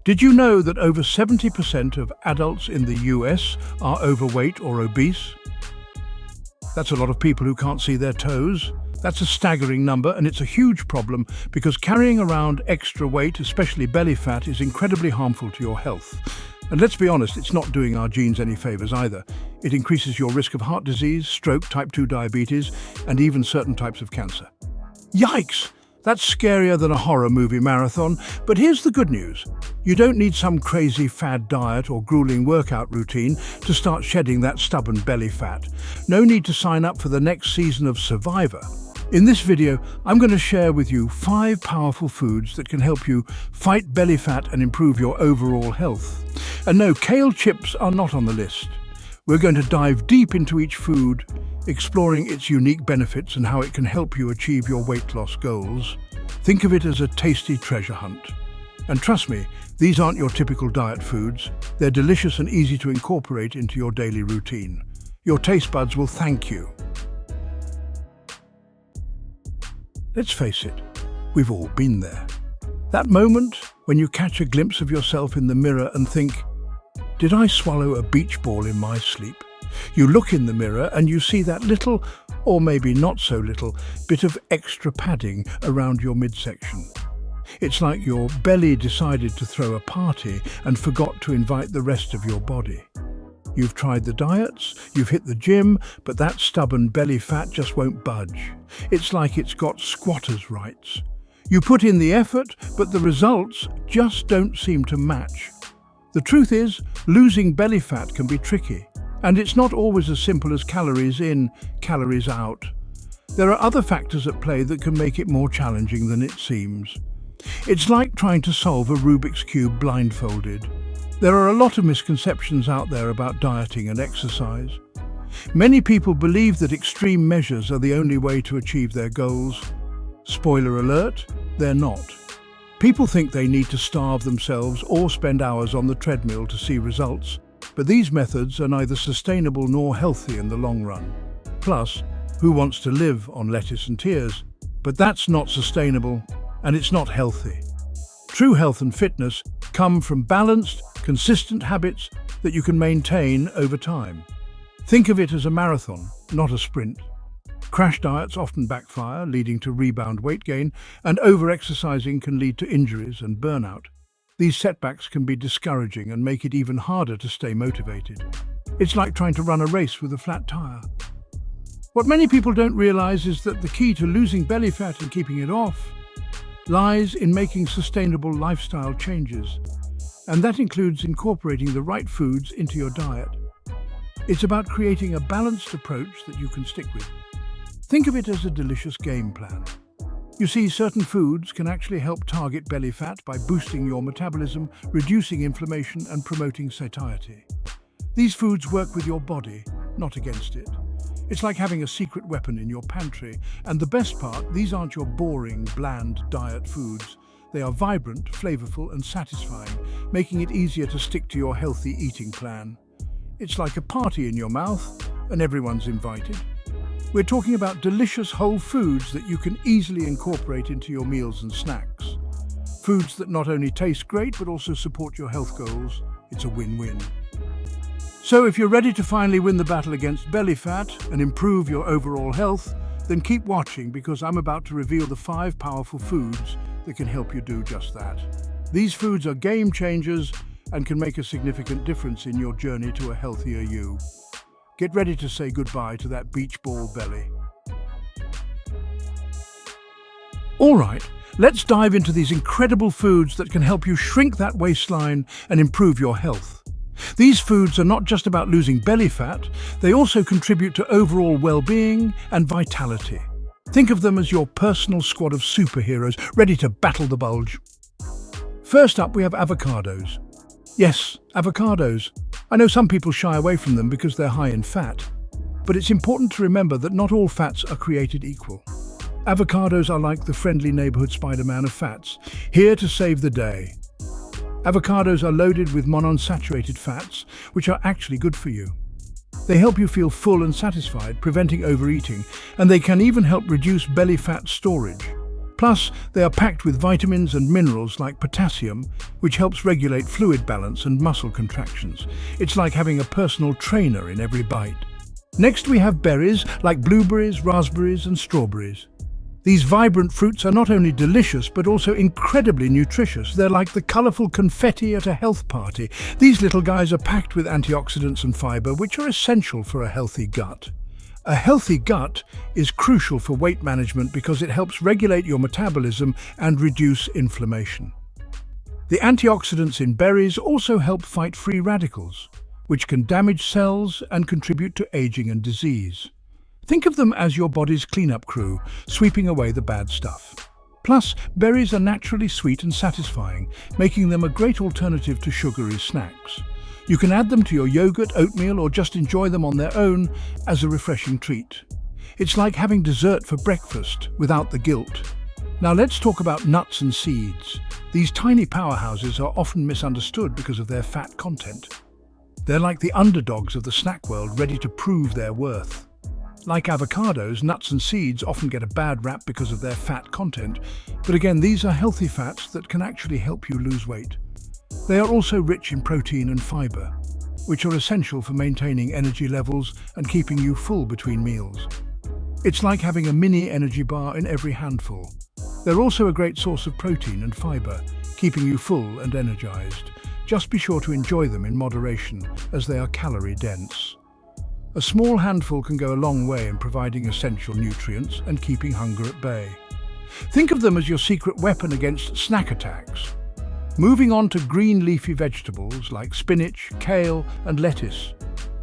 Did you know that over 70% of adults in the US are overweight or obese? That's a lot of people who can't see their toes. That's a staggering number, and it's a huge problem because carrying around extra weight, especially belly fat, is incredibly harmful to your health. And let's be honest, it's not doing our genes any favors either. It increases your risk of heart disease, stroke, type 2 diabetes, and even certain types of cancer. Yikes! That's scarier than a horror movie marathon, but here's the good news. You don't need some crazy fad diet or grueling workout routine to start shedding that stubborn belly fat. No need to sign up for the next season of Survivor. In this video, I'm going to share with you 5 powerful foods that can help you fight belly fat and improve your overall health. And no, kale chips are not on the list. We're going to dive deep into each food, exploring its unique benefits and how it can help you achieve your weight loss goals. Think of it as a tasty treasure hunt. And trust me, these aren't your typical diet foods. They're delicious and easy to incorporate into your daily routine. Your taste buds will thank you. Let's face it, we've all been there. That moment when you catch a glimpse of yourself in the mirror and think, did I swallow a beach ball in my sleep? You look in the mirror and you see that little, or maybe not so little, bit of extra padding around your midsection. It's like your belly decided to throw a party and forgot to invite the rest of your body. You've tried the diets, you've hit the gym, but that stubborn belly fat just won't budge. It's like it's got squatters' rights. You put in the effort, but the results just don't seem to match. The truth is, losing belly fat can be tricky, and it's not always as simple as calories in, calories out. There are other factors at play that can make it more challenging than it seems. It's like trying to solve a Rubik's Cube blindfolded. There are a lot of misconceptions out there about dieting and exercise. Many people believe that extreme measures are the only way to achieve their goals. Spoiler alert, they're not. People think they need to starve themselves or spend hours on the treadmill to see results, but these methods are neither sustainable nor healthy in the long run. Plus, who wants to live on lettuce and tears? But that's not sustainable, and it's not healthy. True health and fitness come from balanced, consistent habits that you can maintain over time. Think of it as a marathon, not a sprint. Crash diets often backfire, leading to rebound weight gain, and over-exercising can lead to injuries and burnout. These setbacks can be discouraging and make it even harder to stay motivated. It's like trying to run a race with a flat tire. What many people don't realize is that the key to losing belly fat and keeping it off lies in making sustainable lifestyle changes, and that includes incorporating the right foods into your diet. It's about creating a balanced approach that you can stick with. Think of it as a delicious game plan. You see, certain foods can actually help target belly fat by boosting your metabolism, reducing inflammation, and promoting satiety. These foods work with your body, not against it. It's like having a secret weapon in your pantry, and the best part, these aren't your boring, bland diet foods. They are vibrant, flavorful, and satisfying, making it easier to stick to your healthy eating plan. It's like a party in your mouth, and everyone's invited. We're talking about delicious whole foods that you can easily incorporate into your meals and snacks. Foods that not only taste great, but also support your health goals. It's a win-win. So if you're ready to finally win the battle against belly fat and improve your overall health, then keep watching because I'm about to reveal the 5 powerful foods that can help you do just that. These foods are game changers and can make a significant difference in your journey to a healthier you. Get ready to say goodbye to that beach ball belly. All right, let's dive into these incredible foods that can help you shrink that waistline and improve your health. These foods are not just about losing belly fat, they also contribute to overall well-being and vitality. Think of them as your personal squad of superheroes ready to battle the bulge. First up, we have avocados. Yes, avocados. I know some people shy away from them because they're high in fat, but it's important to remember that not all fats are created equal. Avocados are like the friendly neighborhood Spider-Man of fats, here to save the day. Avocados are loaded with monounsaturated fats, which are actually good for you. They help you feel full and satisfied, preventing overeating, and they can even help reduce belly fat storage. Plus, they are packed with vitamins and minerals like potassium, which helps regulate fluid balance and muscle contractions. It's like having a personal trainer in every bite. Next, we have berries like blueberries, raspberries, and strawberries. These vibrant fruits are not only delicious, but also incredibly nutritious. They're like the colourful confetti at a health party. These little guys are packed with antioxidants and fibre, which are essential for a healthy gut. A healthy gut is crucial for weight management because it helps regulate your metabolism and reduce inflammation. The antioxidants in berries also help fight free radicals, which can damage cells and contribute to aging and disease. Think of them as your body's cleanup crew, sweeping away the bad stuff. Plus, berries are naturally sweet and satisfying, making them a great alternative to sugary snacks. You can add them to your yogurt, oatmeal, or just enjoy them on their own as a refreshing treat. It's like having dessert for breakfast without the guilt. Now let's talk about nuts and seeds. These tiny powerhouses are often misunderstood because of their fat content. They're like the underdogs of the snack world, ready to prove their worth. Like avocados, nuts and seeds often get a bad rap because of their fat content, but again, these are healthy fats that can actually help you lose weight. They are also rich in protein and fibre, which are essential for maintaining energy levels and keeping you full between meals. It's like having a mini energy bar in every handful. They're also a great source of protein and fibre, keeping you full and energized. Just be sure to enjoy them in moderation, as they are calorie dense. A small handful can go a long way in providing essential nutrients and keeping hunger at bay. Think of them as your secret weapon against snack attacks. Moving on to green leafy vegetables like spinach, kale, and lettuce.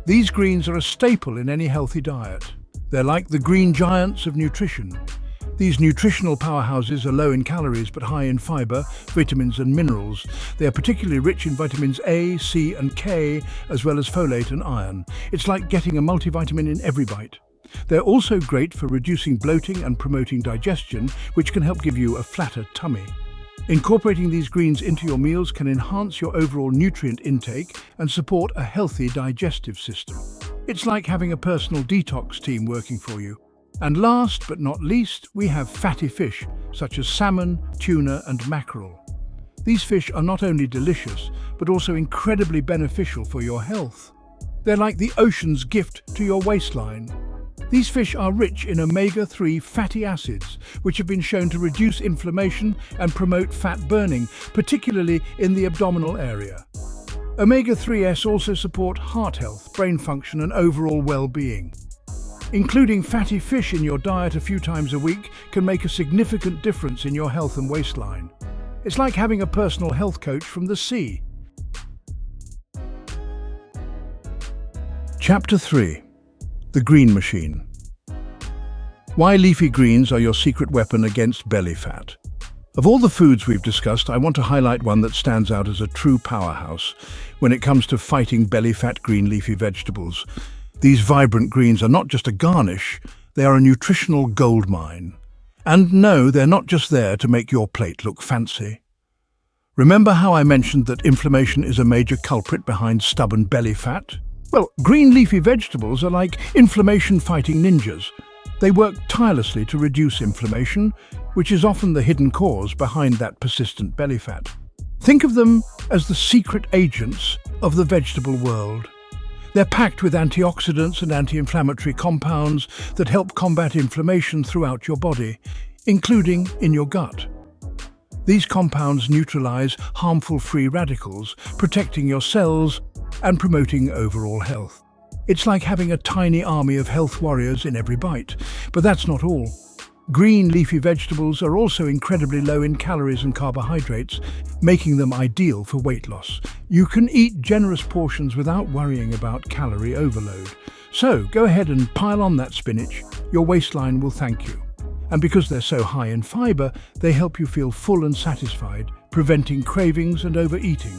These greens are a staple in any healthy diet. They're like the green giants of nutrition. These nutritional powerhouses are low in calories but high in fibre, vitamins and minerals. They are particularly rich in vitamins A, C and K, as well as folate and iron. It's like getting a multivitamin in every bite. They're also great for reducing bloating and promoting digestion, which can help give you a flatter tummy. Incorporating these greens into your meals can enhance your overall nutrient intake and support a healthy digestive system. It's like having a personal detox team working for you. And last but not least, we have fatty fish, such as salmon, tuna and mackerel. These fish are not only delicious, but also incredibly beneficial for your health. They're like the ocean's gift to your waistline. These fish are rich in omega-3 fatty acids, which have been shown to reduce inflammation and promote fat burning, particularly in the abdominal area. Omega-3s also support heart health, brain function and overall well-being. Including fatty fish in your diet a few times a week can make a significant difference in your health and waistline. It's like having a personal health coach from the sea. Chapter 3. The Green Machine. Why leafy greens are your secret weapon against belly fat. Of all the foods we've discussed, I want to highlight one that stands out as a true powerhouse when it comes to fighting belly fat: green leafy vegetables. These vibrant greens are not just a garnish, they are a nutritional goldmine. And no, they're not just there to make your plate look fancy. Remember how I mentioned that inflammation is a major culprit behind stubborn belly fat? Well, green leafy vegetables are like inflammation-fighting ninjas. They work tirelessly to reduce inflammation, which is often the hidden cause behind that persistent belly fat. Think of them as the secret agents of the vegetable world. They're packed with antioxidants and anti-inflammatory compounds that help combat inflammation throughout your body, including in your gut. These compounds neutralize harmful free radicals, protecting your cells and promoting overall health. It's like having a tiny army of health warriors in every bite. But that's not all. Green leafy vegetables are also incredibly low in calories and carbohydrates, making them ideal for weight loss. You can eat generous portions without worrying about calorie overload. So go ahead and pile on that spinach. Your waistline will thank you. And because they're so high in fibre, they help you feel full and satisfied, preventing cravings and overeating.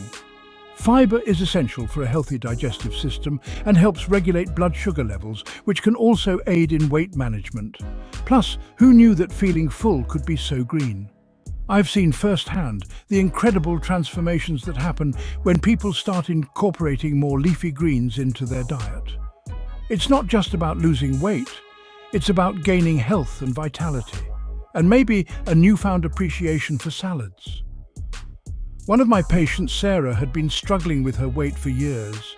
Fibre is essential for a healthy digestive system and helps regulate blood sugar levels, which can also aid in weight management. Plus, who knew that feeling full could be so green? I've seen firsthand the incredible transformations that happen when people start incorporating more leafy greens into their diet. It's not just about losing weight, it's about gaining health and vitality. and maybe a newfound appreciation for salads. One of my patients, Sarah, had been struggling with her weight for years.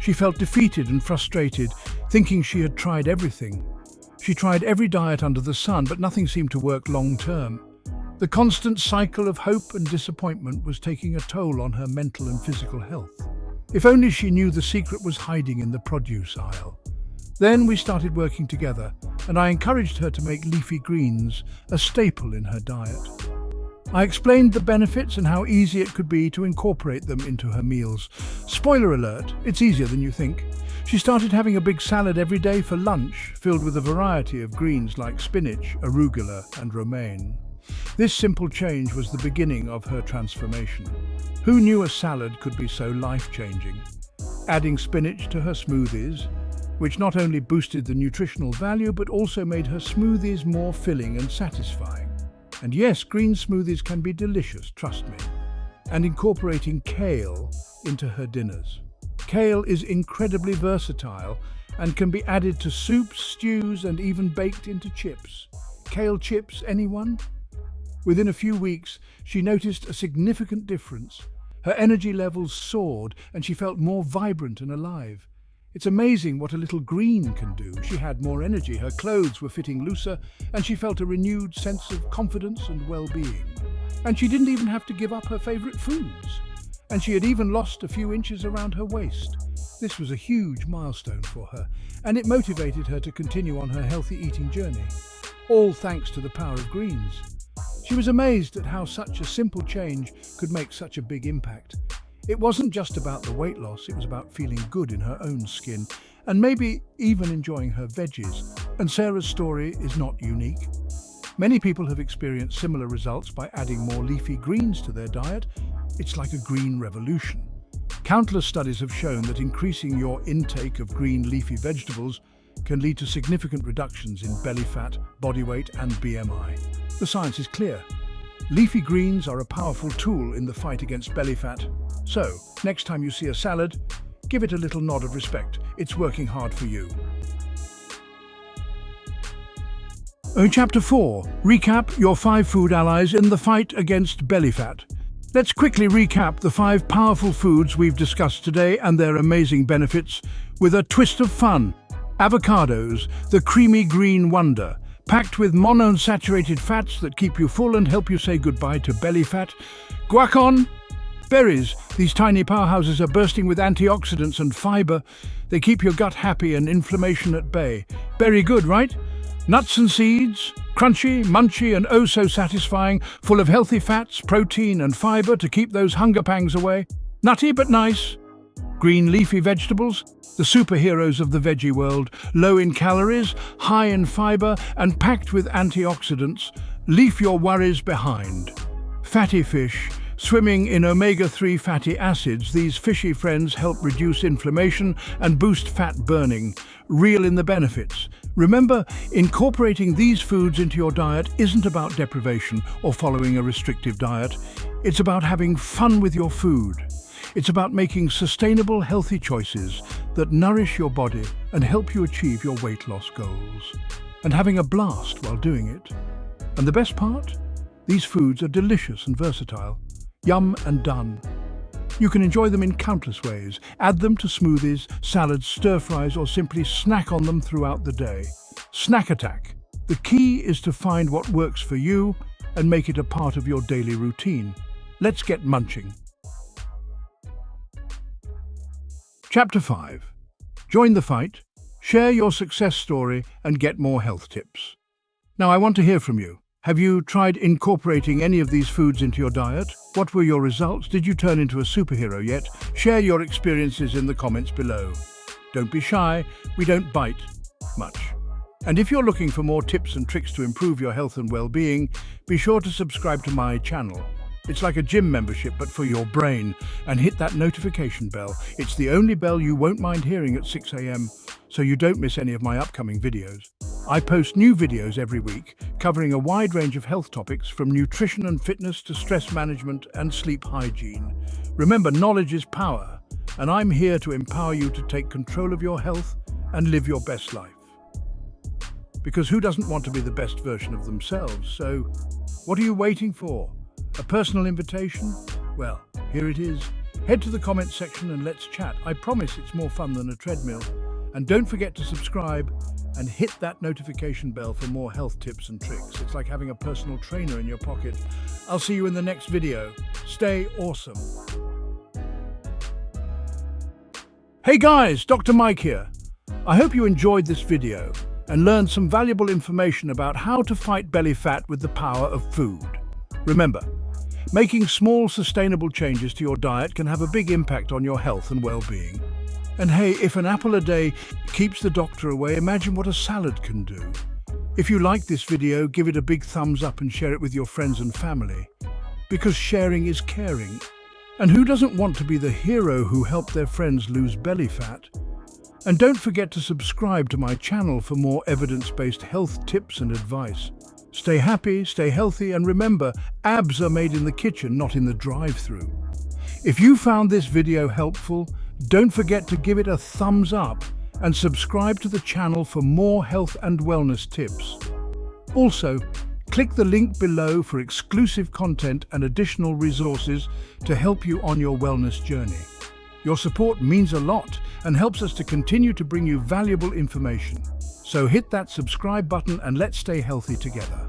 She felt defeated and frustrated, thinking she had tried everything. She tried every diet under the sun, but nothing seemed to work long term. The constant cycle of hope and disappointment was taking a toll on her mental and physical health. If only she knew the secret was hiding in the produce aisle. Then we started working together, and I encouraged her to make leafy greens a staple in her diet. I explained the benefits and how easy it could be to incorporate them into her meals. Spoiler alert, it's easier than you think. She started having a big salad every day for lunch, filled with a variety of greens like spinach, arugula, and romaine. This simple change was the beginning of her transformation. Who knew a salad could be so life-changing? Adding spinach to her smoothies, which not only boosted the nutritional value but also made her smoothies more filling and satisfying. And yes, green smoothies can be delicious, trust me. And incorporating kale into her dinners. Kale is incredibly versatile and can be added to soups, stews, and even baked into chips. Kale chips, anyone? Within a few weeks, she noticed a significant difference. Her energy levels soared and she felt more vibrant and alive. It's amazing what a little green can do. She had more energy, her clothes were fitting looser, and she felt a renewed sense of confidence and well-being. And she didn't even have to give up her favorite foods. And she had even lost a few inches around her waist. This was a huge milestone for her, and it motivated her to continue on her healthy eating journey. All thanks to the power of greens. She was amazed at how such a simple change could make such a big impact. It wasn't just about the weight loss, it was about feeling good in her own skin, and maybe even enjoying her veggies. And Sarah's story is not unique. Many people have experienced similar results by adding more leafy greens to their diet. It's like a green revolution. Countless studies have shown that increasing your intake of green leafy vegetables can lead to significant reductions in belly fat, body weight, and BMI. The science is clear. Leafy greens are a powerful tool in the fight against belly fat. So, next time you see a salad, give it a little nod of respect. It's working hard for you. Chapter 4. Recap your 5 food allies in the fight against belly fat. Let's quickly recap the 5 powerful foods we've discussed today and their amazing benefits with a twist of fun. Avocados, the creamy green wonder. Packed with monounsaturated fats that keep you full and help you say goodbye to belly fat. Guacon. Berries. These tiny powerhouses are bursting with antioxidants and fiber. They keep your gut happy and inflammation at bay. Very good, right? Nuts and seeds. Crunchy, munchy, and oh so satisfying, full of healthy fats, protein, and fiber to keep those hunger pangs away. Nutty but nice. Green leafy vegetables, the superheroes of the veggie world, low in calories, high in fiber, and packed with antioxidants. Leave your worries behind. Fatty fish, swimming in omega-3 fatty acids, these fishy friends help reduce inflammation and boost fat burning. Reel in the benefits. Remember, incorporating these foods into your diet isn't about deprivation or following a restrictive diet. It's about having fun with your food. It's about making sustainable, healthy choices that nourish your body and help you achieve your weight loss goals. And having a blast while doing it. And the best part? These foods are delicious and versatile. Yum and done. You can enjoy them in countless ways. Add them to smoothies, salads, stir-fries, or simply snack on them throughout the day. Snack attack. The key is to find what works for you and make it a part of your daily routine. Let's get munching. Chapter 5. Join the fight, share your success story, and get more health tips. Now, I want to hear from you. Have you tried incorporating any of these foods into your diet? What were your results? Did you turn into a superhero yet? Share your experiences in the comments below. Don't be shy, we don't bite much. And if you're looking for more tips and tricks to improve your health and well-being, be sure to subscribe to my channel. It's like a gym membership, but for your brain. And hit that notification bell. It's the only bell you won't mind hearing at 6 a.m, so you don't miss any of my upcoming videos. I post new videos every week, covering a wide range of health topics from nutrition and fitness to stress management and sleep hygiene. Remember, knowledge is power, and I'm here to empower you to take control of your health and live your best life. because who doesn't want to be the best version of themselves? So, what are you waiting for? A personal invitation? Well, here it is. Head to the comment section and let's chat. I promise it's more fun than a treadmill. And don't forget to subscribe and hit that notification bell for more health tips and tricks. It's like having a personal trainer in your pocket. I'll see you in the next video. Stay awesome. Hey guys, Dr. Mike here. I hope you enjoyed this video and learned some valuable information about how to fight belly fat with the power of food. Remember, making small, sustainable changes to your diet can have a big impact on your health and well-being. And hey, if an apple a day keeps the doctor away, imagine what a salad can do. If you like this video, give it a big thumbs up and share it with your friends and family. Because sharing is caring. And who doesn't want to be the hero who helped their friends lose belly fat? And don't forget to subscribe to my channel for more evidence-based health tips and advice. Stay happy, stay healthy, and remember, abs are made in the kitchen, not in the drive-thru. If you found this video helpful, don't forget to give it a thumbs up and subscribe to the channel for more health and wellness tips. Also, click the link below for exclusive content and additional resources to help you on your wellness journey. Your support means a lot and helps us to continue to bring you valuable information. So hit that subscribe button and let's stay healthy together.